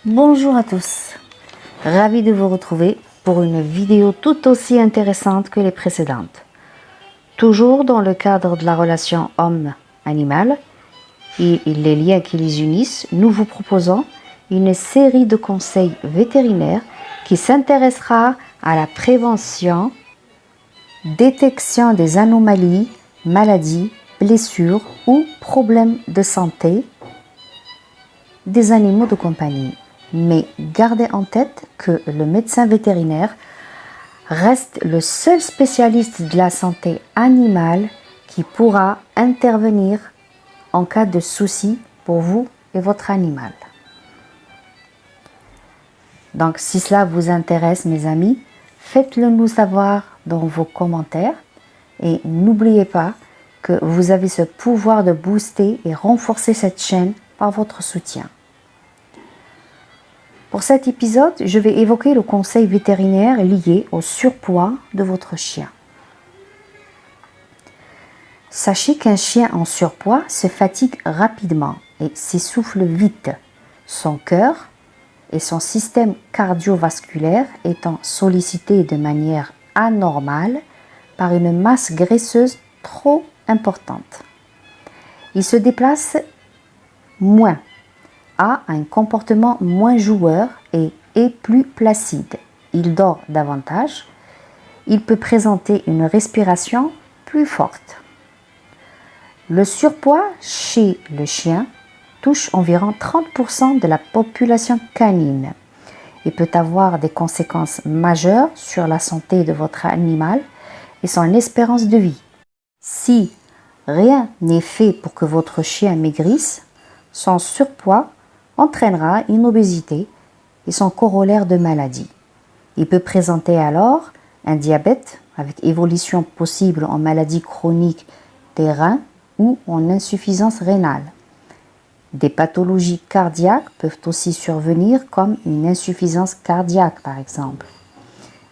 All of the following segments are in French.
Bonjour à tous, ravi de vous retrouver pour une vidéo tout aussi intéressante que les précédentes. Toujours dans le cadre de la relation homme-animal et les liens qui les unissent, nous vous proposons une série de conseils vétérinaires qui s'intéressera à la prévention, détection des anomalies, maladies, blessures ou problèmes de santé des animaux de compagnie. Mais gardez en tête que le médecin vétérinaire reste le seul spécialiste de la santé animale qui pourra intervenir en cas de souci pour vous et votre animal. Donc si cela vous intéresse mes amis, faites-le nous savoir dans vos commentaires et n'oubliez pas que vous avez ce pouvoir de booster et renforcer cette chaîne par votre soutien. Pour cet épisode, je vais évoquer le conseil vétérinaire lié au surpoids de votre chien. Sachez qu'un chien en surpoids se fatigue rapidement et s'essouffle vite. Son cœur et son système cardiovasculaire étant sollicités de manière anormale par une masse graisseuse trop importante. Il se déplace moins, a un comportement moins joueur et est plus placide. Il dort davantage. Il peut présenter une respiration plus forte. Le surpoids chez le chien touche environ 30% de la population canine et peut avoir des conséquences majeures sur la santé de votre animal et son espérance de vie. Si rien n'est fait pour que votre chien maigrisse, son surpoids entraînera une obésité et son corollaire de maladie. Il peut présenter alors un diabète avec évolution possible en maladie chronique des reins ou en insuffisance rénale. Des pathologies cardiaques peuvent aussi survenir comme une insuffisance cardiaque par exemple.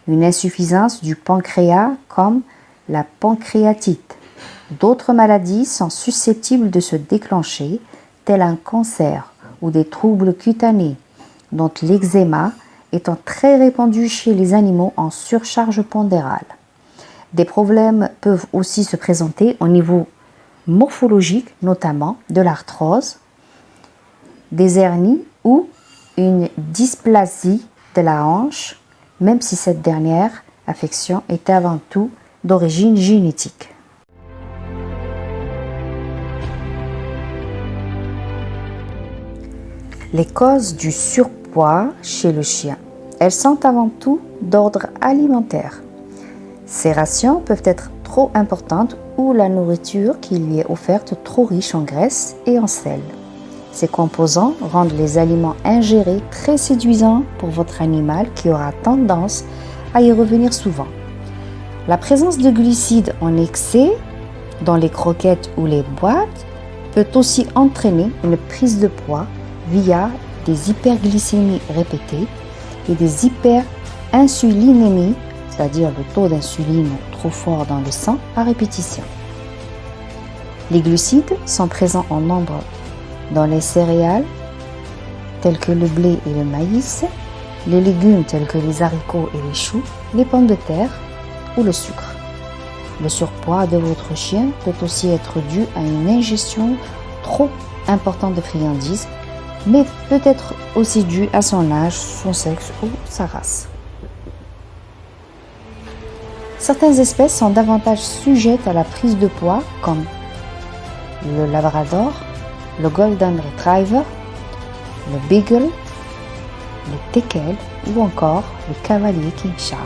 Une insuffisance du pancréas comme la pancréatite. D'autres maladies sont susceptibles de se déclencher telles un cancer ou des troubles cutanés, dont l'eczéma étant très répandu chez les animaux en surcharge pondérale. Des problèmes peuvent aussi se présenter au niveau morphologique, notamment de l'arthrose, des hernies ou une dysplasie de la hanche, même si cette dernière affection est avant tout d'origine génétique. Les causes du surpoids chez le chien, elles sont avant tout d'ordre alimentaire. Ses rations peuvent être trop importantes ou la nourriture qui lui est offerte trop riche en graisse et en sel. Ces composants rendent les aliments ingérés très séduisants pour votre animal qui aura tendance à y revenir souvent. La présence de glucides en excès dans les croquettes ou les boîtes peut aussi entraîner une prise de poids via des hyperglycémies répétées et des hyperinsulinémies, c'est-à-dire le taux d'insuline trop fort dans le sang à répétition. Les glucides sont présents en nombre dans les céréales telles que le blé et le maïs, les légumes tels que les haricots et les choux, les pommes de terre ou le sucre. Le surpoids de votre chien peut aussi être dû à une ingestion trop importante de friandises, mais peut être aussi dû à son âge, son sexe ou sa race. Certaines espèces sont davantage sujettes à la prise de poids, comme le labrador, le golden retriever, le beagle, le teckel ou encore le cavalier King Charles.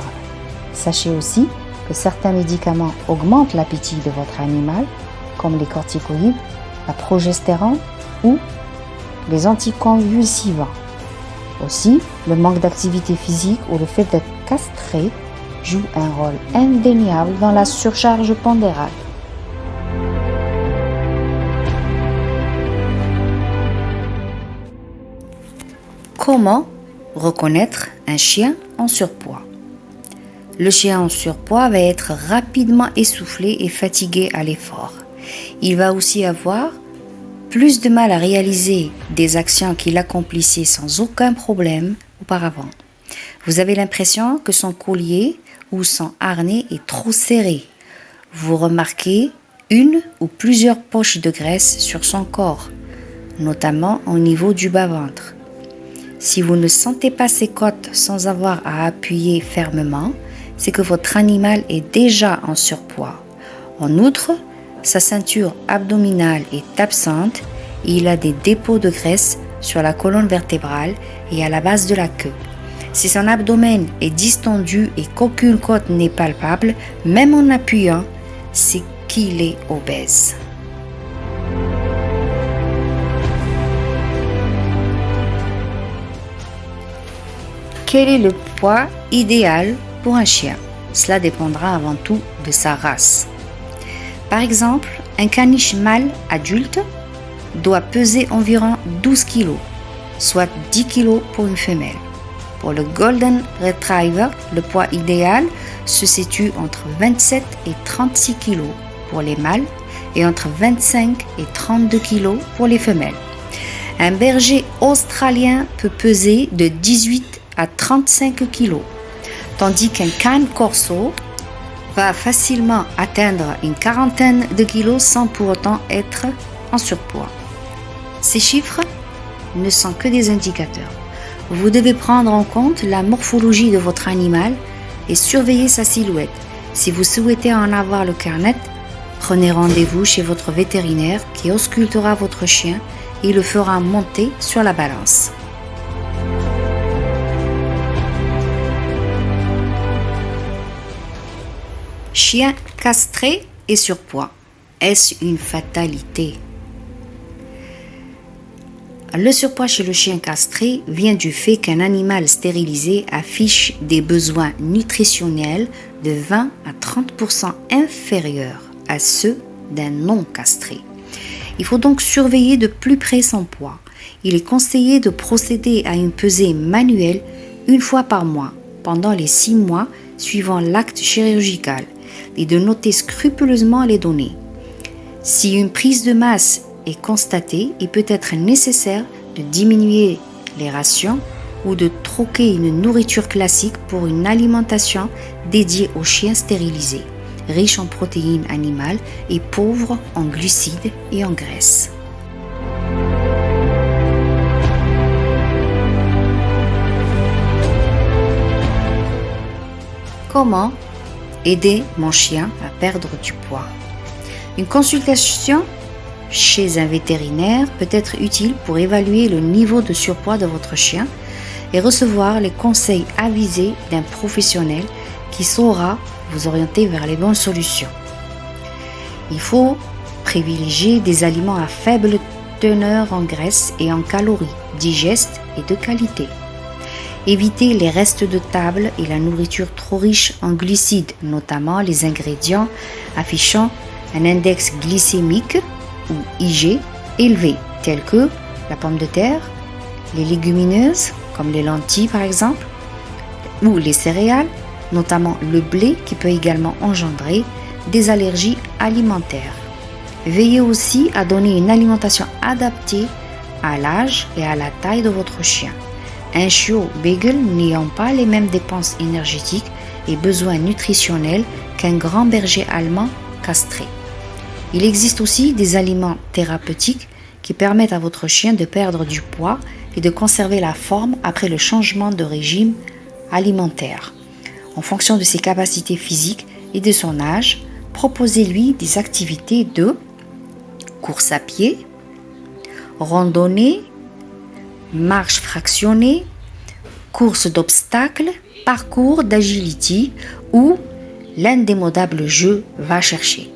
Sachez aussi que certains médicaments augmentent l'appétit de votre animal, comme les corticoïdes, la progestérone ou les anticonvulsivants. Aussi, le manque d'activité physique ou le fait d'être castré joue un rôle indéniable dans la surcharge pondérale. Comment reconnaître un chien en surpoids? Le chien en surpoids va être rapidement essoufflé et fatigué à l'effort. Il va aussi avoir plus de mal à réaliser des actions qu'il accomplissait sans aucun problème auparavant. Vous avez l'impression que son collier ou son harnais est trop serré. Vous remarquez une ou plusieurs poches de graisse sur son corps, notamment au niveau du bas-ventre. Si vous ne sentez pas ses côtes sans avoir à appuyer fermement, c'est que votre animal est déjà en surpoids. En outre, sa ceinture abdominale est absente et il a des dépôts de graisse sur la colonne vertébrale et à la base de la queue. Si son abdomen est distendu et qu'aucune côte n'est palpable, même en appuyant, c'est qu'il est obèse. Quel est le poids idéal pour un chien? Cela dépendra avant tout de sa race. Par exemple, un caniche mâle adulte doit peser environ 12 kg, soit 10 kg pour une femelle. Pour le Golden Retriever, le poids idéal se situe entre 27 et 36 kg pour les mâles et entre 25 et 32 kg pour les femelles. Un berger australien peut peser de 18 à 35 kg, tandis qu'un cane corso va facilement atteindre une quarantaine de kilos sans pour autant être en surpoids. Ces chiffres ne sont que des indicateurs. Vous devez prendre en compte la morphologie de votre animal et surveiller sa silhouette. Si vous souhaitez en avoir le cœur net, prenez rendez-vous chez votre vétérinaire qui auscultera votre chien et le fera monter sur la balance. Chien castré et surpoids. Est-ce une fatalité? Le surpoids chez le chien castré vient du fait qu'un animal stérilisé affiche des besoins nutritionnels de 20 à 30% inférieurs à ceux d'un non castré. Il faut donc surveiller de plus près son poids. Il est conseillé de procéder à une pesée manuelle une fois par mois pendant les 6 mois suivant l'acte chirurgical et de noter scrupuleusement les données. Si une prise de masse est constatée, il peut être nécessaire de diminuer les rations ou de troquer une nourriture classique pour une alimentation dédiée aux chiens stérilisés, riche en protéines animales et pauvre en glucides et en graisse. Comment aider mon chien à perdre du poids? Une consultation chez un vétérinaire peut être utile pour évaluer le niveau de surpoids de votre chien et recevoir les conseils avisés d'un professionnel qui saura vous orienter vers les bonnes solutions. Il faut privilégier des aliments à faible teneur en graisse et en calories, digestes et de qualité. Évitez les restes de table et la nourriture trop riche en glucides, notamment les ingrédients affichant un index glycémique ou IG élevé, tels que la pomme de terre, les légumineuses, comme les lentilles par exemple, ou les céréales, notamment le blé qui peut également engendrer des allergies alimentaires. Veillez aussi à donner une alimentation adaptée à l'âge et à la taille de votre chien. Un chiot beagle n'ayant pas les mêmes dépenses énergétiques et besoins nutritionnels qu'un grand berger allemand castré. Il existe aussi des aliments thérapeutiques qui permettent à votre chien de perdre du poids et de conserver la forme après le changement de régime alimentaire. En fonction de ses capacités physiques et de son âge, proposez-lui des activités de course à pied, randonnée, marche fractionnée, course d'obstacles, parcours d'agility ou l'indémodable jeu va chercher.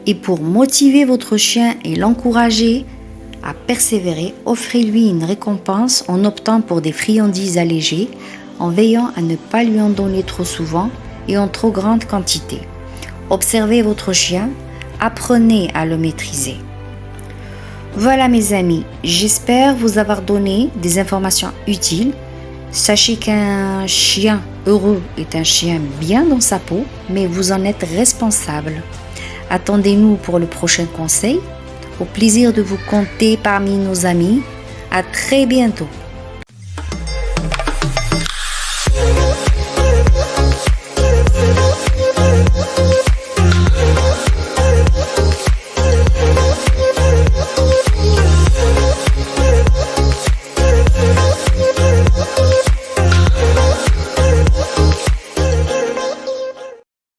Et pour motiver votre chien et l'encourager à persévérer, offrez-lui une récompense en optant pour des friandises allégées, en veillant à ne pas lui en donner trop souvent et en trop grande quantité. Observez votre chien, apprenez à le maîtriser. Voilà mes amis, j'espère vous avoir donné des informations utiles. Sachez qu'un chien heureux est un chien bien dans sa peau, mais vous en êtes responsable. Attendez-nous pour le prochain conseil. Au plaisir de vous compter parmi nos amis. À très bientôt.